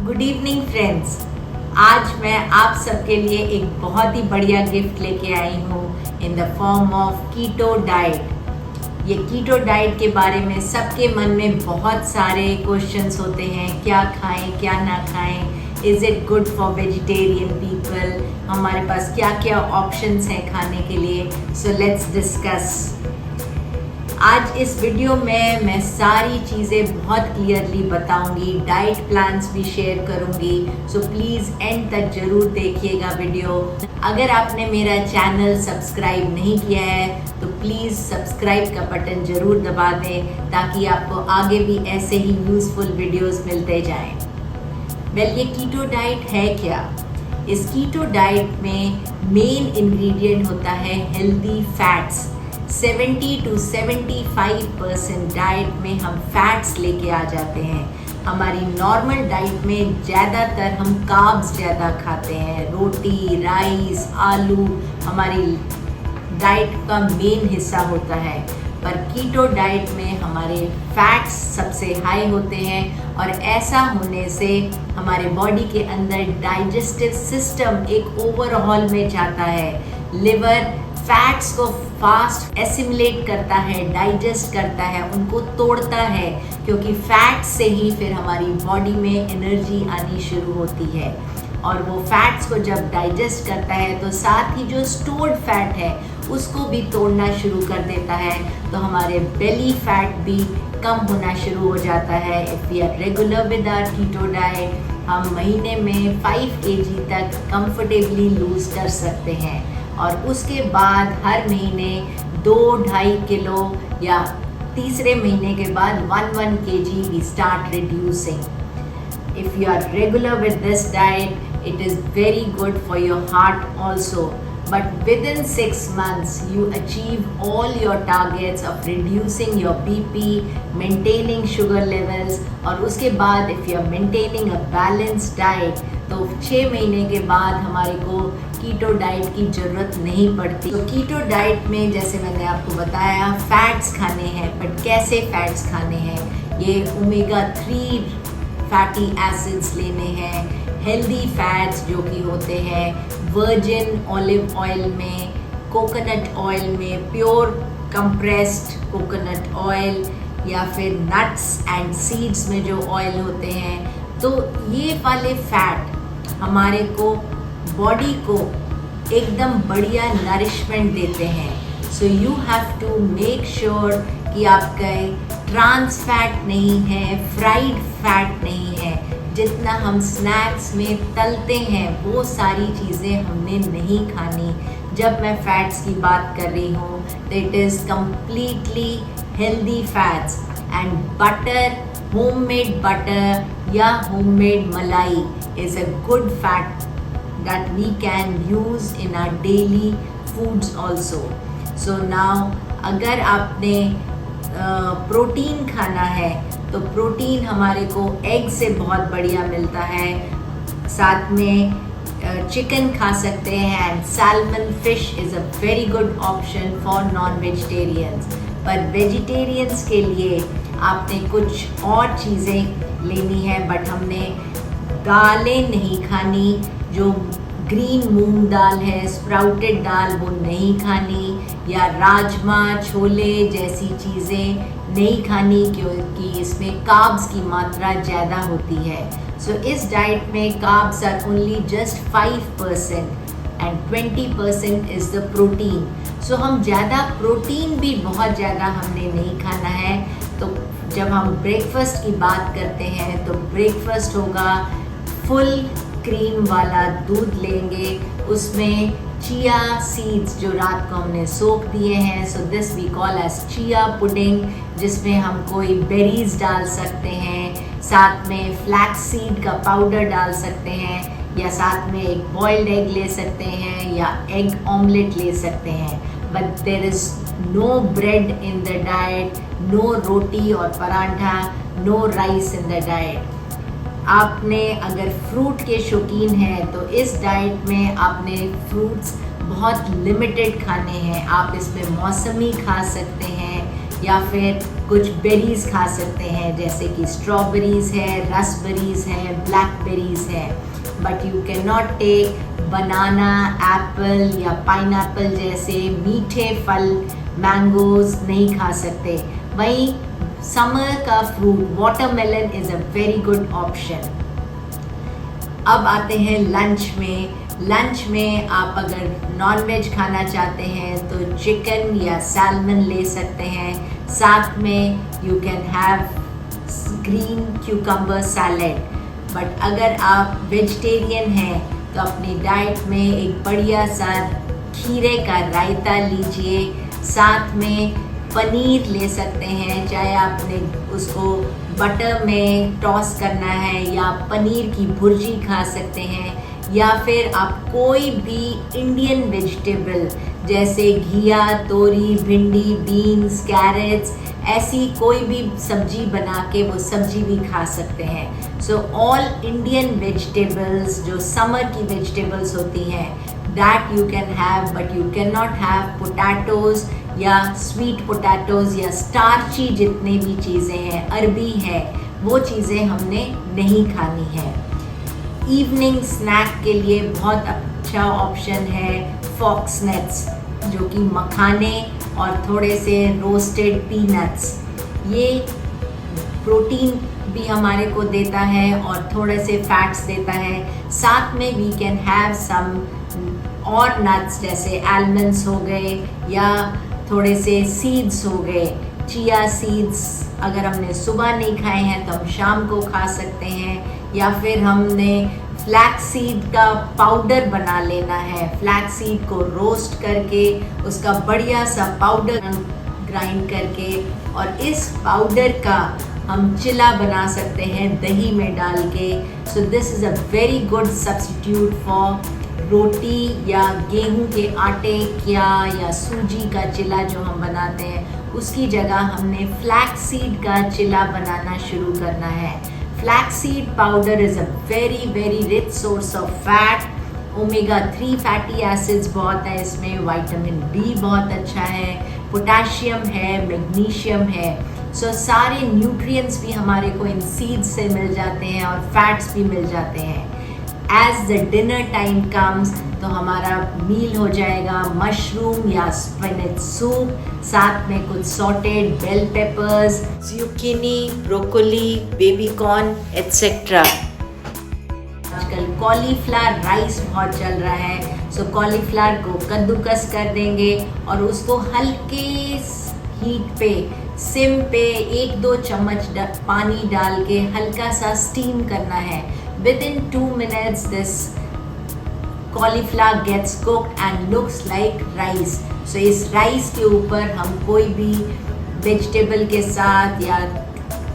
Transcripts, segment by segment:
Good evening friends. आज मैं आप सबके लिए एक बहुत ही बढ़िया गिफ्ट लेके आई हूँ in the form of keto diet. ये कीटो डाइट के बारे में सबके मन में बहुत सारे क्वेश्चंस होते हैं, क्या खाएं क्या ना खाएं, is it good for vegetarian people, हमारे पास क्या क्या ऑप्शंस हैं खाने के लिए। So let's discuss. आज इस वीडियो में मैं सारी चीज़ें बहुत क्लियरली बताऊंगी, डाइट प्लान्स भी शेयर करूंगी। सो प्लीज़ एंड तक ज़रूर देखिएगा वीडियो। अगर आपने मेरा चैनल सब्सक्राइब नहीं किया है तो प्लीज़ सब्सक्राइब का बटन ज़रूर दबा दें ताकि आपको आगे भी ऐसे ही यूज़फुल वीडियोस मिलते जाएं। वेल, ये कीटो डाइट है क्या? इस कीटो डाइट में मेन इंग्रेडिएंट होता है हेल्दी फैट्स। 70 to 75% डाइट में हम फैट्स लेके आ जाते हैं। हमारी नॉर्मल डाइट में ज़्यादातर हम कार्ब्स ज़्यादा खाते हैं, रोटी, राइस, आलू हमारी डाइट का मेन हिस्सा होता है। पर कीटो डाइट में हमारे फैट्स सबसे हाई होते हैं और ऐसा होने से हमारे बॉडी के अंदर डाइजेस्टिव सिस्टम एक ओवरऑल में जाता है। लिवर फैट्स को फास्ट एसिमुलेट करता है, डाइजेस्ट करता है, उनको तोड़ता है, क्योंकि फैट्स से ही फिर हमारी बॉडी में एनर्जी आनी शुरू होती है। और वो फैट्स को जब डाइजेस्ट करता है तो साथ ही जो स्टोर्ड फैट है उसको भी तोड़ना शुरू कर देता है, तो हमारे बेली फैट भी कम होना शुरू हो जाता है। If we are regular with our keto diet, हम महीने में 5 kg तक कंफर्टेबली लूज़ कर सकते हैं और उसके बाद हर महीने 2-2.5 किलो या तीसरे महीने के बाद 1 kg we start reducing. If you are regular with this diet, it is very good for your heart also, but within 6 months you achieve all your targets of reducing your BP, maintaining sugar levels, और उसके बाद if you are maintaining a balanced diet तो 6 महीने के बाद हमारे को keto diet की ज़रूरत नहीं पड़ती। तो कीटो डाइट में जैसे मैंने आपको बताया फैट्स खाने हैं, बट कैसे फैट्स खाने हैं? ये ओमेगा 3 फैटी एसिड्स लेने हैं, हेल्दी फैट्स जो कि होते हैं वर्जिन ऑलिव ऑयल में, कोकोनट ऑयल में, प्योर कंप्रेस्ड कोकोनट ऑयल, या फिर नट्स एंड सीड्स में जो ऑयल होते हैं। तो ये वाले फैट हमारे को बॉडी को एकदम बढ़िया नरिशमेंट देते हैं। So you have to make sure कि आपका ट्रांस फैट नहीं है, फ्राइड फैट नहीं है। जितना हम स्नैक्स में तलते हैं वो सारी चीज़ें हमने नहीं खानी। जब मैं फैट्स की बात कर रही हूँ तो it is completely healthy fats and butter, homemade butter या होममेड मलाई is a good fat that we can use in our daily foods also. So now अगर आपने प्रोटीन खाना है तो प्रोटीन हमारे को एग से बहुत बढ़िया मिलता है, साथ में चिकन खा सकते हैं and salmon fish is a very good option for non vegetarians. पर वेजिटेरियंस के लिए आपने कुछ और चीज़ें लेनी है, बट हमने दालें नहीं खानी। जो ग्रीन मूंग दाल है, स्प्राउटेड दाल, वो नहीं खानी, या राजमा, छोले जैसी चीज़ें नहीं खानी, क्योंकि इसमें कार्ब्स की मात्रा ज़्यादा होती है। सो इस डाइट में carbs are only just 5% and 20% is the protein. So हम ज़्यादा प्रोटीन भी बहुत ज़्यादा हमने नहीं खाना है। तो जब हम ब्रेकफास्ट की बात करते हैं तो ब्रेकफास्ट होगा फुल क्रीम वाला दूध लेंगे, उसमें चिया सीड्स जो रात को हमने सोख दिए हैं, so this we call as chia pudding, जिसमें हम कोई बेरीज डाल सकते हैं, साथ में फ्लैक्स सीड का पाउडर डाल सकते हैं, या साथ में एक बॉइल्ड एग ले सकते हैं या एग ऑमलेट ले सकते हैं। But there is no bread in the diet, no roti और paratha, no rice in the diet. आपने अगर फ्रूट के शौकीन हैं तो इस डाइट में आपने फ्रूट्स बहुत लिमिटेड खाने हैं। आप इसमें मौसमी खा सकते हैं या फिर कुछ बेरीज खा सकते हैं, जैसे कि स्ट्रॉबेरीज है, रसबेरीज है, ब्लैकबेरीज है। But you can not take banana, apple या पाइनएप्पल जैसे मीठे फल, मैंगोज नहीं खा सकते। वहीं समर का fruit watermelon is a very good option. अब आते हैं लंच में। लंच में आप अगर नॉनवेज खाना चाहते हैं तो चिकन या सैल्मन ले सकते हैं। साथ में you can have green cucumber salad. But अगर आप वेजिटेरियन हैं तो अपनी डाइट में एक बढ़िया सा खीरे का रायता लीजिए। साथ में पनीर ले सकते हैं, चाहे आपने उसको बटर में टॉस करना है या पनीर की भुर्जी खा सकते हैं, या फिर आप कोई भी इंडियन वेजिटेबल जैसे घिया, तोरी, भिंडी, बीन्स, कैरेट्स, ऐसी कोई भी सब्जी बना के वो सब्जी भी खा सकते हैं। सो ऑल इंडियन वेजिटेबल्स जो समर की वेजिटेबल्स होती हैं that you can have, but you can not have potatoes या स्वीट पोटैटोज या स्टार्ची जितने भी चीज़ें हैं, अरबी है, वो चीज़ें हमने नहीं खानी है। इवनिंग स्नैक के लिए बहुत अच्छा ऑप्शन है फॉक्स नट्स, जो कि मखाने और थोड़े से रोस्टेड पीनट्स। ये प्रोटीन भी हमारे को देता है और थोड़े से फैट्स देता है। साथ में वी कैन हैव सम और नट्स जैसे आलमंड्स हो गए या थोड़े से सीड्स हो गए, चिया सीड्स। अगर हमने सुबह नहीं खाए हैं तो हम शाम को खा सकते हैं, या फिर हमने फ्लैक्स सीड का पाउडर बना लेना है। फ्लैक्स सीड को रोस्ट करके उसका बढ़िया सा पाउडर ग्राइंड करके, और इस पाउडर का हम चिला बना सकते हैं दही में डाल के। So this is a very good substitute for roti या गेहूं के आटे या सूजी का चिला जो हम बनाते हैं, उसकी जगह हमने फ्लैक्स सीड का चिला बनाना शुरू करना है। Flax seed powder is a very very rich source of fat. Omega 3 fatty acids बहुत है इसमें, विटामिन बी बहुत अच्छा है, पोटेशियम है, मैग्नीशियम है। सो सारे न्यूट्रिएंट्स भी हमारे को इन सीड्स से मिल जाते हैं और फैट्स भी मिल जाते हैं। As the dinner time comes तो हमारा मील हो जाएगा मशरूम या स्पिनच सूप, साथ में कुछ sauteed bell peppers, zucchini, broccoli, baby corn etcetera. आजकल कॉलीफ्लावर राइस बहुत चल रहा है, सो कॉलीफ्लावर को कद्दूकस कर देंगे और उसको हल्के हीट पे, सिम पे 1-2 चम्मच पानी डाल के हल्का सा स्टीम करना है। Within 2 minutes this cauliflower gets cooked and looks like rice. So इस राइस के ऊपर हम कोई भी वेजिटेबल के साथ या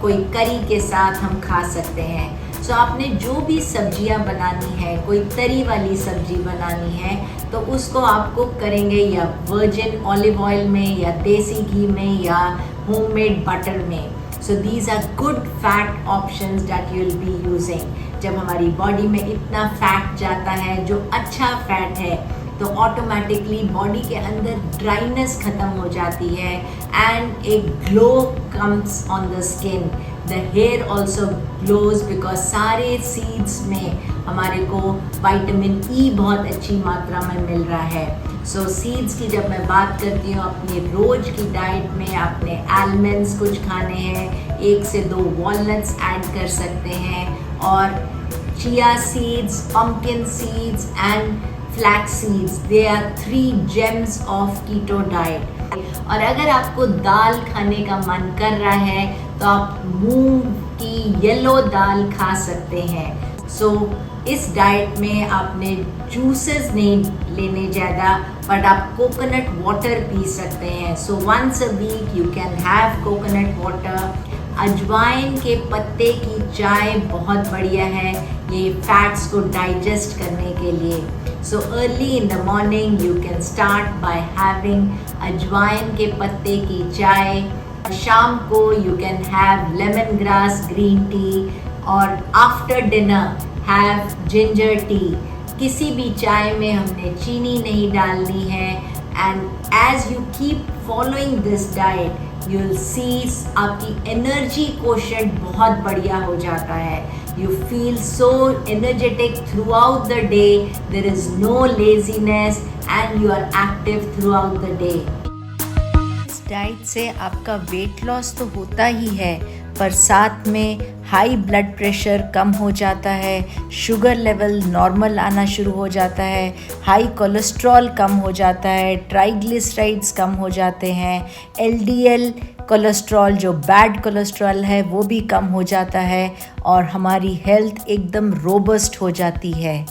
कोई करी के साथ हम खा सकते हैं। सो आपने जो भी सब्जियां बनानी है, कोई तरी वाली सब्जी बनानी है तो उसको आप कुक करेंगे या वर्जिन ऑलिव ऑयल में या देसी घी में या होममेड बटर में। So these are good fat options that you will be using. जब हमारी बॉडी में इतना फैट जाता है जो अच्छा फैट है तो ऑटोमेटिकली बॉडी के अंदर ड्राइनेस ख़त्म हो जाती है and a glow comes on the skin. The hair also glows because सारे सीड्स में हमारे को विटामिन ई बहुत अच्छी मात्रा में मिल रहा है। सो सीड्स की जब मैं बात करती हूँ, अपनी रोज़ की डाइट में आपने आलमंड्स कुछ खाने हैं, 1 से 2 वॉलनट्स ऐड कर सकते हैं, और chia seeds, pumpkin seeds and flax seeds, they are 3 gems of keto diet. और अगर आपको दाल खाने का मन कर रहा है तो आप मूंग की येलो दाल खा सकते हैं। सो इस डाइट में आपने जूसेस नहीं लेने ज़्यादा, बट आप कोकोनट वाटर पी सकते हैं। So once a week you can have coconut water. अजवाइन के पत्ते की चाय बहुत बढ़िया है ये फैट्स को डाइजेस्ट करने के लिए। So early in the morning you can start by having अजवाइन के पत्ते की चाय। शाम को you can have lemon grass green tea, और after dinner have ginger tea. किसी भी चाय में हमने चीनी नहीं डालनी है। And as you keep following this diet you will see आपकी एनर्जी कोशेंट बहुत बढ़िया हो जाता है. You feel so energetic throughout the day. There is no laziness and you are active throughout the day. इस डाइट से आपका weight loss तो होता ही है, पर साथ में हाई ब्लड प्रेशर कम हो जाता है, शुगर लेवल नॉर्मल आना शुरू हो जाता है, हाई कोलेस्ट्रॉल कम हो जाता है, ट्राइग्लिसराइड्स कम हो जाते हैं, एलडीएल कोलेस्ट्रॉल जो बैड कोलेस्ट्रॉल है वो भी कम हो जाता है और हमारी हेल्थ एकदम रोबस्ट हो जाती है.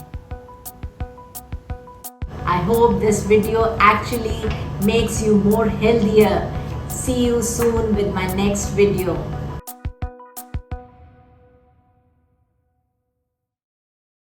I hope this video actually makes you more healthier. See you soon with my next video.